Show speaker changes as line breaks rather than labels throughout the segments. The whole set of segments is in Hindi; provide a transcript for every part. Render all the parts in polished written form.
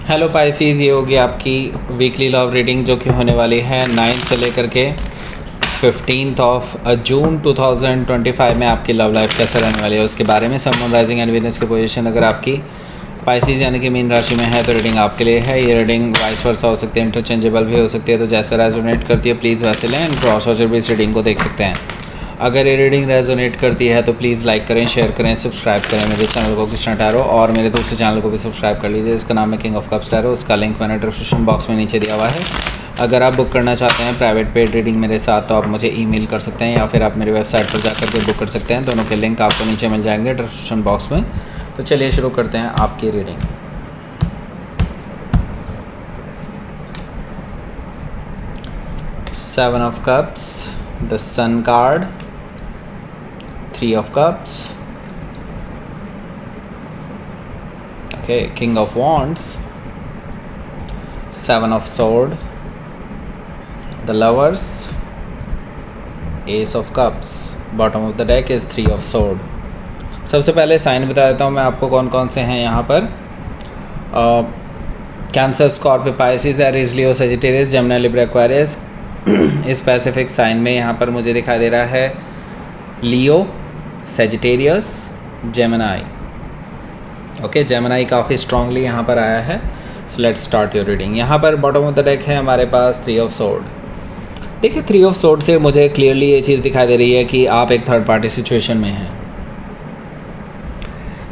हेलो पाइसीज, ये होगी आपकी वीकली लव रीडिंग जो कि होने वाली है 9 से लेकर के 15 ऑफ जून 2025 में आपकी लव लाइफ कैसे रहने वाली है उसके बारे में। सन, मून, राइजिंग एंड वीनस की पोजीशन अगर आपकी पाइसीज यानी कि मीन राशि में है तो रीडिंग आपके लिए है। ये रीडिंग वाइस वर्सा हो सकती है, इंटरचेंजेबल भी हो सकती है, तो जैसे रेजोनेट करती है प्लीज़ वैसे लें। एंड क्रॉस वॉचर भी इस रीडिंग को देख सकते हैं। अगर ये रीडिंग रेजोनेट करती है तो प्लीज़ लाइक करें, शेयर करें, सब्सक्राइब करें मेरे चैनल को कृष्णा टैरो, और मेरे दूसरे चैनल को भी सब्सक्राइब कर लीजिए। इसका नाम है किंग ऑफ कप्स टैरो। उसका लिंक मैंने डिस्क्रिप्शन बॉक्स में नीचे दिया हुआ है। अगर आप बुक करना चाहते हैं प्राइवेट पेड रीडिंग मेरे साथ तो आप मुझे ईमेल कर सकते हैं या फिर आप मेरी वेबसाइट पर जाकर के बुक कर सकते हैं। दोनों के लिंक आपको नीचे मिल जाएंगे डिस्क्रिप्शन बॉक्स में। तो चलिए शुरू करते हैं आपकी reading. Seven of cups, the sun card, three of cups, okay, king of wands, seven of sword, the lovers, ace of cups, bottom of the deck is three of sword। सबसे पहले साइन बता देता हूँ मैं आपको कौन कौन से हैं यहाँ पर। कैंसर, स्कॉर्पियो, पाइसिस, एरीज, लियो, सजिटेरियस, जेमिनी, लिब्रा, एक्वेरियस। इस स्पेसिफिक साइन में यहाँ पर मुझे दिखाई दे रहा है लियो, सेजिटेरियस, जेमिनी। ओके, जेमिनी काफ़ी स्ट्रांगली यहाँ पर आया है। So let's start your reading. यहाँ पर बॉटम ऑफ द डेक है हमारे पास थ्री ऑफ सोर्ड। देखिए, थ्री ऑफ सोर्ड से मुझे क्लियरली ये चीज़ दिखाई दे रही है कि आप एक थर्ड पार्टी सिचुएशन में हैं।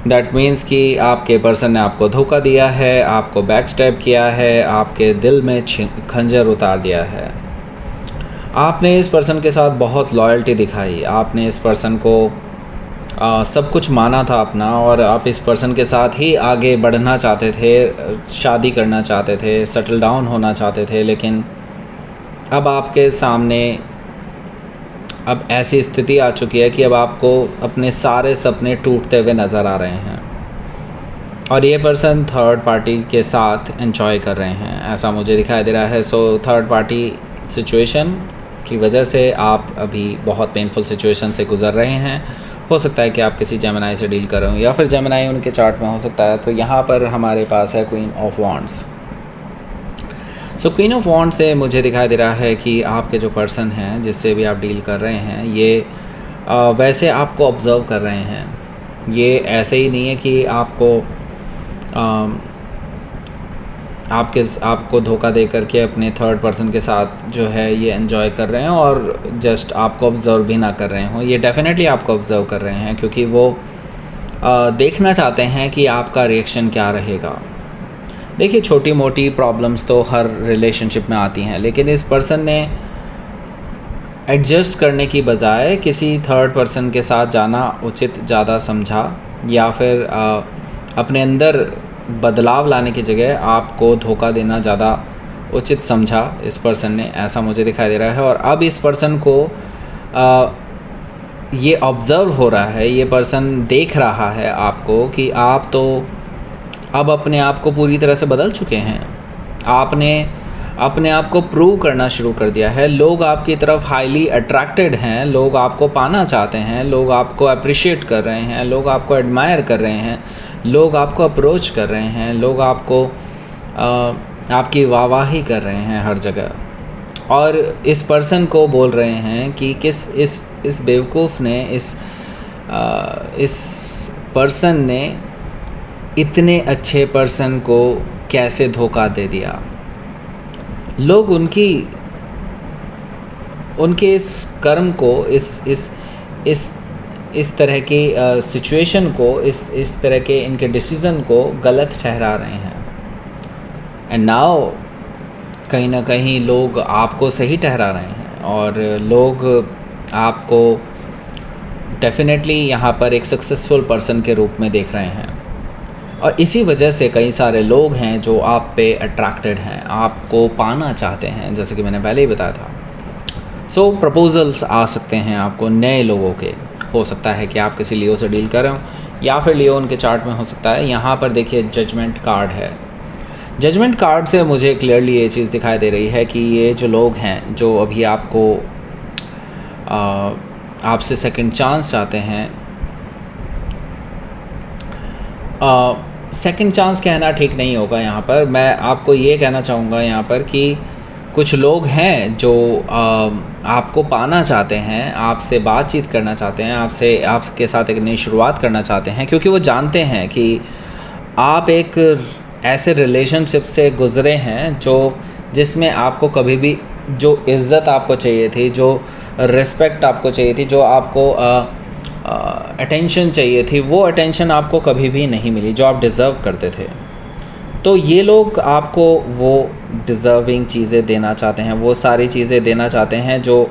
दैट मीन्स कि आपके पर्सन ने आपको धोखा दिया है, आपको बैक स्टेप किया है, आपके दिल में खंजर उतार दिया है। आपने इस पर्सन के साथ बहुत लॉयल्टी दिखाई, आपने इस पर्सन को सब कुछ माना था अपना, और आप इस पर्सन के साथ ही आगे बढ़ना चाहते थे, शादी करना चाहते थे, सेटल डाउन होना चाहते थे। लेकिन अब आपके सामने अब ऐसी स्थिति आ चुकी है कि अब आपको अपने सारे सपने टूटते हुए नज़र आ रहे हैं, और ये पर्सन थर्ड पार्टी के साथ एंजॉय कर रहे हैं, ऐसा मुझे दिखाई दे रहा है। सो थर्ड पार्टी सिचुएशन की वजह से आप अभी बहुत पेनफुल सिचुएशन से गुज़र रहे हैं। हो सकता है कि आप किसी जेमिनी से डील कर रहे हो या फिर जेमिनी उनके चार्ट में हो सकता है। तो यहाँ पर हमारे पास है queen of wands. So queen of wands से मुझे दिखाई दे रहा है कि आपके जो पर्सन हैं जिससे भी आप डील कर रहे हैं ये वैसे आपको ऑब्ज़र्व कर रहे हैं। ये ऐसे ही नहीं है कि आपको धोखा दे करके अपने थर्ड पर्सन के साथ जो है ये एंजॉय कर रहे हैं और जस्ट आपको ऑब्ज़र्व भी ना कर रहे हों। ये डेफिनेटली आपको ऑब्ज़र्व कर रहे हैं क्योंकि वो देखना चाहते हैं कि आपका रिएक्शन क्या रहेगा। देखिए, छोटी मोटी प्रॉब्लम्स तो हर रिलेशनशिप में आती हैं, लेकिन इस पर्सन ने एडजस्ट करने की बजाय किसी थर्ड पर्सन के साथ जाना उचित ज़्यादा समझा, या फिर अपने अंदर बदलाव लाने की जगह आपको धोखा देना ज़्यादा उचित समझा इस पर्सन ने, ऐसा मुझे दिखाई दे रहा है। और अब इस पर्सन को ये ऑब्ज़र्व हो रहा है, ये पर्सन देख रहा है आपको कि आप तो अब अपने आप को पूरी तरह से बदल चुके हैं। आपने अपने आप को प्रूव करना शुरू कर दिया है। लोग आपकी तरफ हाईली अट्रैक्टेड हैं, लोग आपको पाना चाहते हैं, लोग आपको अप्रिशिएट कर रहे हैं, लोग आपको एडमायर कर रहे हैं, लोग आपको अप्रोच कर रहे हैं, लोग आपको आपकी वाहवाही कर रहे हैं हर जगह, और इस पर्सन को बोल रहे हैं कि इस बेवकूफ़ ने इस पर्सन ने इतने अच्छे पर्सन को कैसे धोखा दे दिया। लोग उनके इस कर्म को, इस तरह की सिचुएशन को, इस तरह के इनके डिसीज़न को गलत ठहरा रहे हैं। एंड नाउ कहीं ना कहीं लोग आपको सही ठहरा रहे हैं, और लोग आपको डेफिनेटली यहाँ पर एक सक्सेसफुल पर्सन के रूप में देख रहे हैं। और इसी वजह से कई सारे लोग हैं जो आप पे अट्रैक्टेड हैं, आपको पाना चाहते हैं, जैसे कि मैंने पहले ही बताया था। सो प्रपोजल्स आ सकते हैं आपको नए लोगों के। हो सकता है कि आप किसी लियो से डील कर रहे हो, या फिर लियो उनके चार्ट में हो सकता है। यहाँ पर देखिए जजमेंट कार्ड है। जजमेंट कार्ड से मुझे क्लियरली ये चीज़ दिखाई दे रही है कि ये जो लोग हैं जो अभी आपको आपसे सेकंड चांस चाहते हैं, सेकंड चांस कहना ठीक नहीं होगा यहाँ पर। मैं आपको ये कहना चाहूँगा यहाँ पर कि कुछ लोग हैं जो आपको पाना चाहते हैं, आपसे बातचीत करना चाहते हैं, आपके साथ एक नई शुरुआत करना चाहते हैं, क्योंकि वो जानते हैं कि आप एक ऐसे रिलेशनशिप से गुज़रे हैं जिसमें आपको कभी भी जो इज़्ज़त आपको चाहिए थी, जो रिस्पेक्ट आपको चाहिए थी, जो आपको अटेंशन चाहिए थी, वो अटेंशन आपको कभी भी नहीं मिली जो आप डिज़र्व करते थे। तो ये लोग आपको वो डिज़र्विंग चीज़ें देना चाहते हैं, वो सारी चीज़ें देना चाहते हैं जो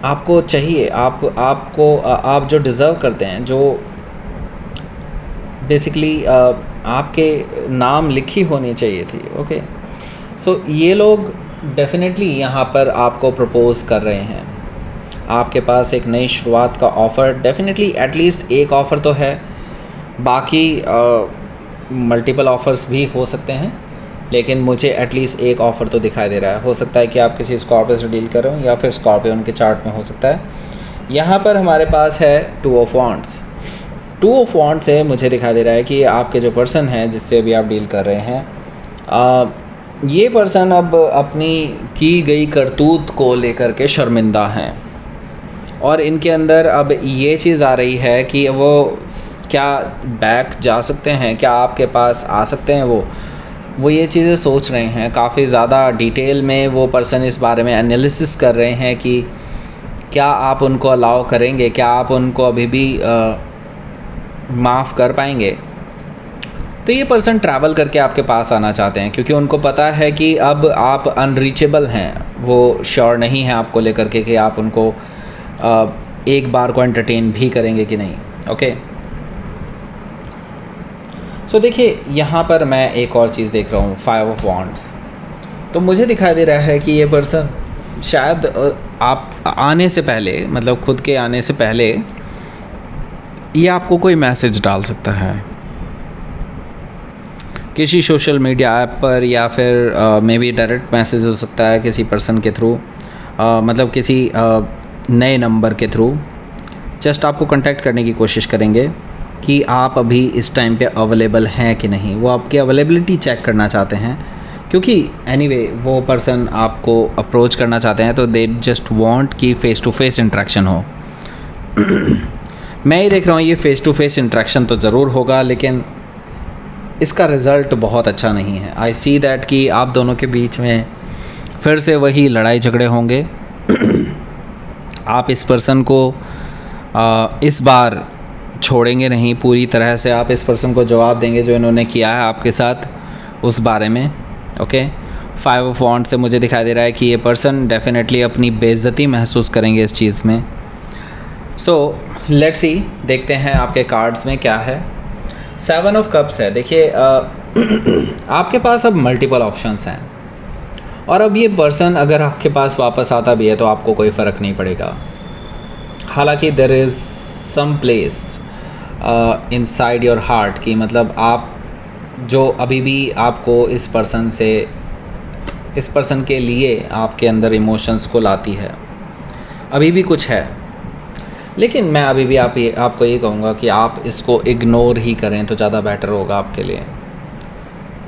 आपको चाहिए, आप जो डिज़र्व करते हैं, जो बेसिकली आपके नाम लिखी होनी चाहिए थी। ओके, सो ये लोग डेफिनेटली यहाँ पर आपको प्रपोज़ कर रहे हैं। आपके पास एक नई शुरुआत का ऑफ़र डेफिनेटली, एटलीस्ट एक ऑफ़र तो है, बाकी मल्टीपल ऑफ़र्स भी हो सकते हैं, लेकिन मुझे एटलीस्ट एक ऑफ़र तो दिखाई दे रहा है। हो सकता है कि आप किसी स्कॉर्पियो से डील कर रहे हो या फिर स्कॉर्पियो उनके चार्ट में हो सकता है। यहाँ पर हमारे पास है 2 ऑफ वॉन्ड्स। 2 ऑफ वॉन्ड्स से मुझे दिखाई दे रहा है कि आपके जो पर्सन हैं जिससे अभी आप डील कर रहे हैं, ये पर्सन अब अपनी की गई करतूत को लेकर के शर्मिंदा हैं, और इनके अंदर अब ये चीज़ आ रही है कि वो क्या बैक जा सकते हैं, क्या आपके पास आ सकते हैं। वो ये चीज़ें सोच रहे हैं, काफ़ी ज़्यादा डिटेल में वो पर्सन इस बारे में एनालिसिस कर रहे हैं कि क्या आप उनको अलाउ करेंगे, क्या आप उनको अभी भी माफ़ कर पाएंगे। तो ये पर्सन ट्रैवल करके आपके पास आना चाहते हैं, क्योंकि उनको पता है कि अब आप अनरीचेबल हैं। वो श्योर नहीं है आपको लेकर के कि आप उनको एक बार को एंटरटेन भी करेंगे कि नहीं। ओके, सो देखिए यहाँ पर मैं एक और चीज़ देख रहा हूँ, 5 ऑफ वॉन्ड्स। तो मुझे दिखाई दे रहा है कि ये पर्सन शायद आप आने से पहले, मतलब खुद के आने से पहले, ये आपको कोई मैसेज डाल सकता है किसी सोशल मीडिया ऐप पर, या फिर मे बी डायरेक्ट मैसेज हो सकता है किसी पर्सन के थ्रू, मतलब किसी नए नंबर के थ्रू। जस्ट आपको कांटेक्ट करने की कोशिश करेंगे कि आप अभी इस टाइम पे अवेलेबल हैं कि नहीं। वो आपकी अवेलेबिलिटी चेक करना चाहते हैं, क्योंकि एनीवे वो पर्सन आपको अप्रोच करना चाहते हैं, तो दे जस्ट वांट कि फ़ेस टू फेस इंटरेक्शन हो। मैं ये देख रहा हूँ ये फ़ेस टू फेस इंटरेक्शन तो ज़रूर होगा, लेकिन इसका रिज़ल्ट बहुत अच्छा नहीं है। आई सी दैट कि आप दोनों के बीच में फिर से वही लड़ाई झगड़े होंगे। आप इस पर्सन को इस बार छोड़ेंगे नहीं, पूरी तरह से आप इस पर्सन को जवाब देंगे जो इन्होंने किया है आपके साथ उस बारे में। ओके, 5 ऑफ वॉन्ड्स से मुझे दिखाई दे रहा है कि ये पर्सन डेफिनेटली अपनी बेइज्जती महसूस करेंगे इस चीज़ में। सो लेट्स सी, देखते हैं आपके कार्ड्स में क्या है। 7 ऑफ कप्स है। देखिए आपके पास अब मल्टीपल ऑप्शंस हैं, और अब ये पर्सन अगर आपके पास वापस आता भी है तो आपको कोई फ़र्क नहीं पड़ेगा। हालांकि there is some place inside your heart की, मतलब आप जो अभी भी आपको इस पर्सन के लिए आपके अंदर इमोशंस को लाती है, अभी भी कुछ है। लेकिन मैं अभी भी आपको ये कहूँगा कि आप इसको इग्नोर ही करें तो ज़्यादा बेटर होगा आपके लिए।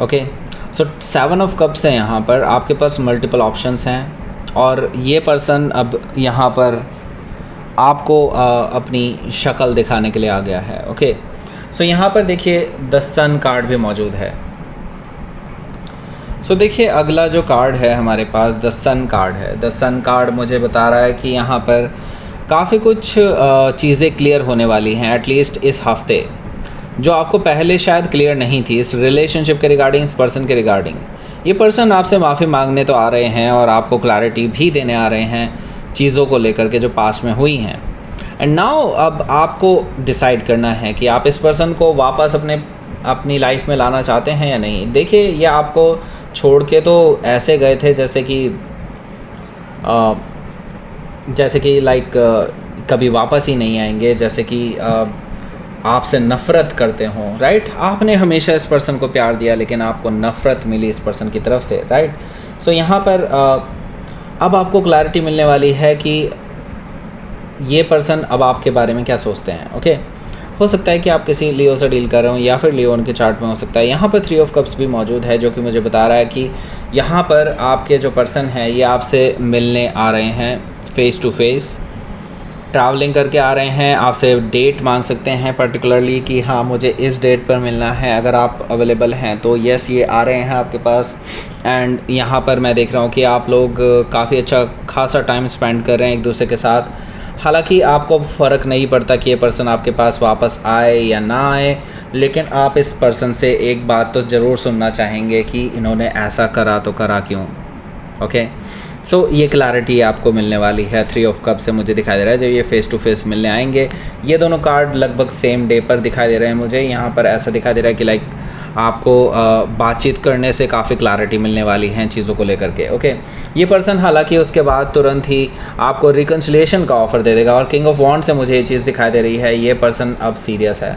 ओके, सो 7 ऑफ कप्स है यहाँ पर, आपके पास मल्टीपल ऑप्शंस हैं, और ये पर्सन अब यहाँ पर आपको अपनी शक्ल दिखाने के लिए आ गया है। ओके, सो यहाँ पर देखिए द सन कार्ड भी मौजूद है। सो देखिए अगला जो कार्ड है हमारे पास द सन कार्ड है। द सन कार्ड मुझे बता रहा है कि यहाँ पर काफ़ी कुछ चीज़ें क्लियर होने वाली हैं, एटलीस्ट इस हफ्ते, जो आपको पहले शायद क्लियर नहीं थी इस रिलेशनशिप के रिगार्डिंग, इस पर्सन के रिगार्डिंग। ये पर्सन आपसे माफ़ी मांगने तो आ रहे हैं और आपको क्लैरिटी भी देने आ रहे हैं चीज़ों को लेकर के जो पास्ट में हुई हैं। एंड नाउ अब आपको डिसाइड करना है कि आप इस पर्सन को वापस अपनी लाइफ में लाना चाहते हैं या नहीं। देखिए ये आपको छोड़ के तो ऐसे गए थे जैसे कि लाइक कभी वापस ही नहीं आएंगे, जैसे कि आपसे नफ़रत करते हों, राइट। आपने हमेशा इस पर्सन को प्यार दिया, लेकिन आपको नफ़रत मिली इस पर्सन की तरफ से, राइट। सो यहाँ पर अब आपको क्लैरिटी मिलने वाली है कि ये पर्सन अब आपके बारे में क्या सोचते हैं। ओके, हो सकता है कि आप किसी लियो से डील कर रहे हो या फिर लियो उनके चार्ट में हो सकता है। यहाँ पर 3 ऑफ कप्स भी मौजूद है, जो कि मुझे बता रहा है कि यहाँ पर आपके जो पर्सन है ये आपसे मिलने आ रहे हैं, फेस टू फेस ट्रैवलिंग करके आ रहे हैं, आपसे डेट मांग सकते हैं पर्टिकुलरली कि हाँ मुझे इस डेट पर मिलना है। अगर आप अवेलेबल हैं तो यस ये आ रहे हैं आपके पास। एंड यहाँ पर मैं देख रहा हूँ कि आप लोग काफ़ी अच्छा खासा टाइम स्पेंड कर रहे हैं एक दूसरे के साथ। हालांकि आपको फ़र्क नहीं पड़ता कि ये पर्सन आपके पास वापस आए या ना आए, लेकिन आप इस पर्सन से एक बात तो ज़रूर सुनना चाहेंगे कि इन्होंने ऐसा करा तो करा क्यों। ओके सो ये क्लैरिटी आपको मिलने वाली है 3 ऑफ कप से मुझे दिखाई दे रहा है। जब ये फेस टू फेस मिलने आएंगे, ये दोनों कार्ड लगभग सेम डे पर दिखाई दे रहे हैं मुझे। यहाँ पर ऐसा दिखाई दे रहा है कि लाइक आपको बातचीत करने से काफ़ी क्लैरिटी मिलने वाली है चीज़ों को लेकर के। ओके ये पर्सन हालांकि उसके बाद तुरंत ही आपको रिकन्सिलिएशन का ऑफ़र दे देगा। और किंग ऑफ वॉन्ड से मुझे ये चीज़ दिखाई दे रही है, ये पर्सन अब सीरियस है।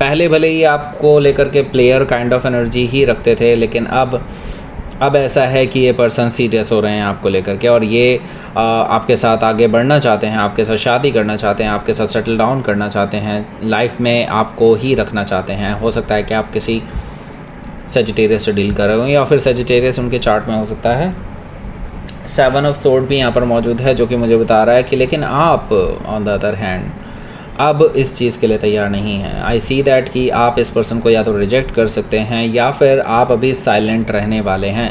पहले भले ही आपको लेकर के प्लेयर काइंड ऑफ एनर्जी ही रखते थे, लेकिन अब ऐसा है कि ये पर्सन सीरियस हो रहे हैं आपको लेकर के, और ये आपके साथ आगे बढ़ना चाहते हैं, आपके साथ शादी करना चाहते हैं, आपके साथ सेटल डाउन करना चाहते हैं, लाइफ में आपको ही रखना चाहते हैं। हो सकता है कि आप किसी सेजिटेरियस से डील कर रहे हो या फिर सेजिटेरियस उनके चार्ट में हो सकता है। 7 ऑफ सोर्ड भी यहाँ पर मौजूद है, जो कि मुझे बता रहा है कि लेकिन आप ऑन द अदर हैंड अब इस चीज़ के लिए तैयार नहीं हैं। आई सी दैट कि आप इस पर्सन को या तो रिजेक्ट कर सकते हैं या फिर आप अभी साइलेंट रहने वाले हैं।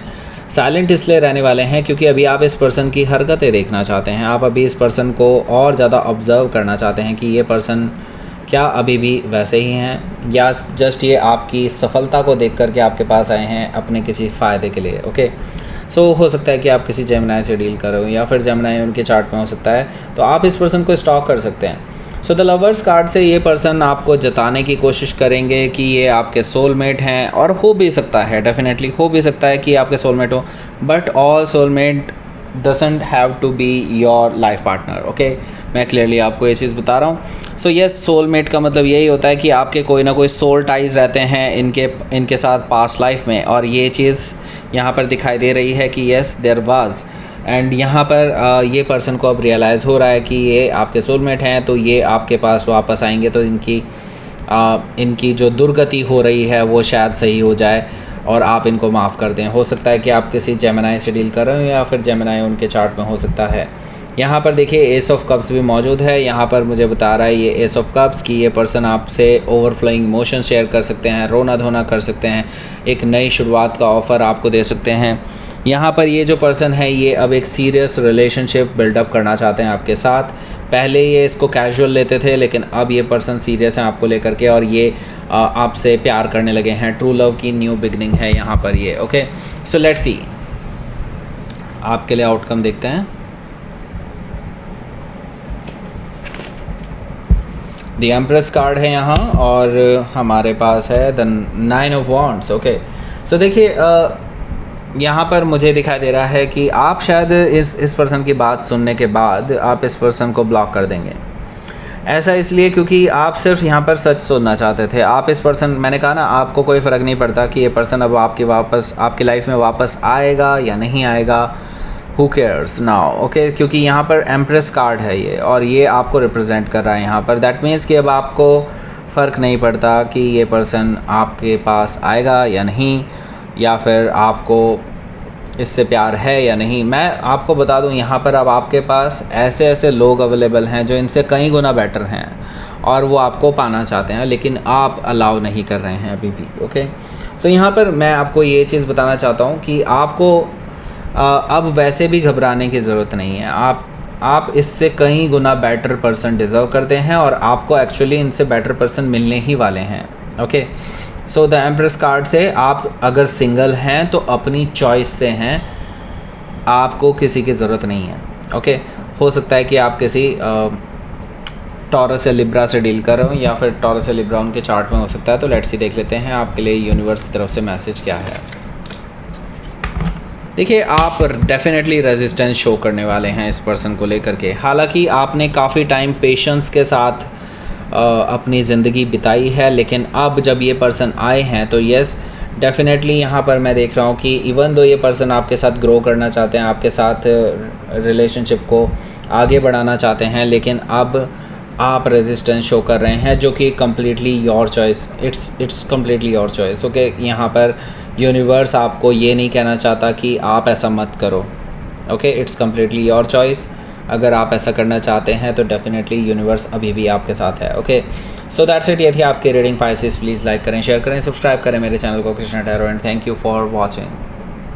साइलेंट इसलिए रहने वाले हैं क्योंकि अभी आप इस पर्सन की हरकतें देखना चाहते हैं। आप अभी इस पर्सन को और ज़्यादा ऑब्ज़र्व करना चाहते हैं कि ये पर्सन क्या अभी भी वैसे ही हैं या जस्ट ये आपकी सफलता को देख कर के आपके पास आए हैं अपने किसी फ़ायदे के लिए। ओके सो हो सकता है कि आप किसी जेमिनाई से डील कर रहे हो या फिर जेमिनाई उनके चार्ट में हो सकता है, तो आप इस पर्सन को स्टॉक कर सकते हैं। सो द लवर्स कार्ड से ये पर्सन आपको जताने की कोशिश करेंगे कि ये आपके सोलमेट हैं, और हो भी सकता है, डेफिनेटली हो भी सकता है कि आपके सोलमेट हो, but all soulmate doesn't have to be your life partner. Okay मैं क्लियरली आपको ये चीज़ बता रहा हूँ। सो यस सोलमेट का मतलब यही होता है कि आपके कोई ना कोई सोल टाइज रहते हैं इनके साथ पास्ट लाइफ में, और ये चीज़ यहाँ पर दिखाई दे रही है कि यस देयर वाज। एंड यहाँ पर ये पर्सन को अब रियलाइज़ हो रहा है कि ये आपके सोलमेट हैं, तो ये आपके पास वापस आएंगे तो इनकी जो दुर्गति हो रही है वो शायद सही हो जाए और आप इनको माफ़ कर दें। हो सकता है कि आप किसी जेमिनाई से डील कर रहे हो या फिर जेमिनाई उनके चार्ट में हो सकता है। यहाँ पर देखिए एस ऑफ कप्स भी मौजूद है। यहाँ पर मुझे बता रहा है ये एस ऑफ कप्स कि ये पर्सन आपसे ओवरफ्लोइंग इमोशन शेयर कर सकते हैं, रोना धोना कर सकते हैं, एक नई शुरुआत का ऑफ़र आपको दे सकते हैं। यहाँ पर ये जो पर्सन है ये अब एक सीरियस रिलेशनशिप बिल्डअप करना चाहते हैं आपके साथ। पहले ये इसको कैजुअल लेते थे, लेकिन अब ये पर्सन सीरियस है आपको लेकर के, और ये आपसे प्यार करने लगे हैं। ट्रू लव की न्यू बिगनिंग है यहाँ पर ये। ओके सो लेट्स सी आपके लिए आउटकम देखते हैं। द एम्प्रेस कार्ड है यहाँ, और हमारे पास है the 9 of wands. Okay so देखिए यहाँ पर मुझे दिखाई दे रहा है कि आप शायद इस पर्सन की बात सुनने के बाद आप इस पर्सन को ब्लॉक कर देंगे। ऐसा इसलिए क्योंकि आप सिर्फ यहाँ पर सच सुनना चाहते थे। आप इस पर्सन, मैंने कहा ना आपको कोई फ़र्क नहीं पड़ता कि ये पर्सन अब आपकी लाइफ में वापस आएगा या नहीं आएगा, हु केयर्स नाउ। ओके क्योंकि यहाँ पर एम्प्रेस कार्ड है ये, और ये आपको रिप्रेजेंट कर रहा है यहाँ पर। दैट मीन्स कि अब आपको फ़र्क नहीं पड़ता कि ये पर्सन आपके पास आएगा या नहीं, या फिर आपको इससे प्यार है या नहीं। मैं आपको बता दूं यहाँ पर अब आपके पास ऐसे लोग अवेलेबल हैं जो इनसे कई गुना बेटर हैं और वो आपको पाना चाहते हैं, लेकिन आप अलाउ नहीं कर रहे हैं अभी भी। ओके सो यहाँ पर मैं आपको ये चीज़ बताना चाहता हूँ कि आपको अब वैसे भी घबराने की ज़रूरत नहीं है। आप इससे कई गुना बेटर पर्सन डिज़र्व करते हैं, और आपको एक्चुअली इनसे बेटर पर्सन मिलने ही वाले हैं। Okay so the empress card से आप अगर सिंगल हैं तो अपनी चॉइस से हैं, आपको किसी की ज़रूरत नहीं है। ओके हो सकता है कि आप किसी टॉरस या लिब्रा से डील कर रहे हो, या फिर टॉरस या लिब्रा उनके चार्ट में हो सकता है। तो लेट्स सी देख लेते हैं आपके लिए यूनिवर्स की तरफ से मैसेज क्या है। देखिए आप डेफिनेटली रेजिस्टेंस शो करने वाले हैं इस पर्सन को लेकर के। हालांकि आपने काफ़ी टाइम पेशेंस के साथ अपनी ज़िंदगी बिताई है, लेकिन अब जब ये पर्सन आए हैं तो यस डेफिनेटली यहाँ पर मैं देख रहा हूँ कि इवन दो ये पर्सन आपके साथ ग्रो करना चाहते हैं, आपके साथ रिलेशनशिप को आगे बढ़ाना चाहते हैं, लेकिन अब आप रेजिस्टेंस शो कर रहे हैं, जो कि completely your choice, it's completely your choice. Okay, यहाँ पर यूनिवर्स आपको ये नहीं कहना चाहता कि आप ऐसा मत करो। Okay, it's completely your choice. अगर आप ऐसा करना चाहते हैं तो डेफिनेटली यूनिवर्स अभी भी आपके साथ है। Okay, so that's it. ये थी आपकी रीडिंग पाइसेस। प्लीज़ लाइक करें, शेयर करें, सब्सक्राइब करें मेरे चैनल को Krishna tarot, and thank you for watching.